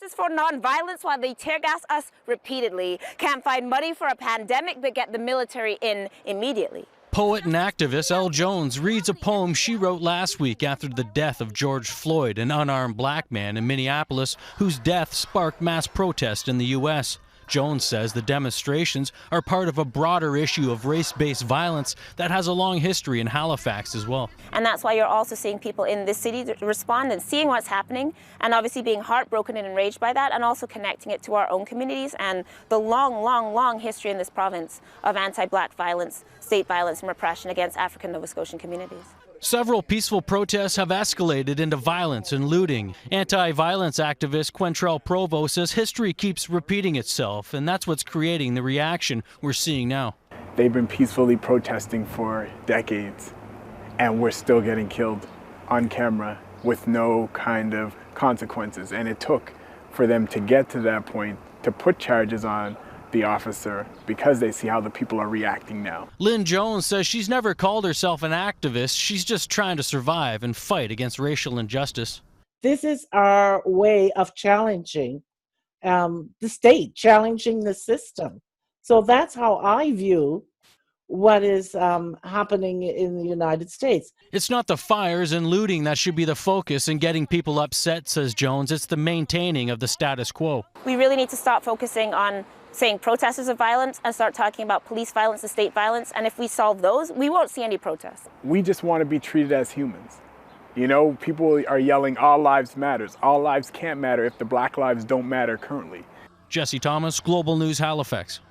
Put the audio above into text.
justice for nonviolence while they tear gas us repeatedly. Can't find money for a pandemic but get the military in immediately. Poet and activist Elle Jones reads a poem she wrote last week after the death of George Floyd, an unarmed black man in Minneapolis whose death sparked mass protest in the U.S. Jones says the demonstrations are part of a broader issue of race-based violence that has a long history in Halifax as well. And that's why you're also seeing people in this city respond and seeing what's happening and obviously being heartbroken and enraged by that, and also connecting it to our own communities and the long history in this province of anti-black violence, state violence and repression against African Nova Scotian communities. Several peaceful protests have escalated into violence and looting. Anti-violence activist Quentrell Provo says history keeps repeating itself, and that's what's creating the reaction we're seeing now. They've been peacefully protesting for decades, and we're still getting killed on camera with no kind of consequences. And it took for them to get to that point to put charges on the officer because they see how the people are reacting now. Lynn Jones says she's never called herself an activist. She's just trying to survive and fight against racial injustice. This is our way of challenging the state, challenging the system. So that's how I view what is happening in the United States. It's not the fires and looting that should be the focus and getting people upset, says Jones. It's the maintaining of the status quo. We really need to stop focusing on saying protesters of violence and start talking about police violence and state violence. And if we solve those, we won't see any protests. We just want to be treated as humans. You know, people are yelling, all lives matters. All lives can't matter if the black lives don't matter currently. Jesse Thomas, Global News, Halifax.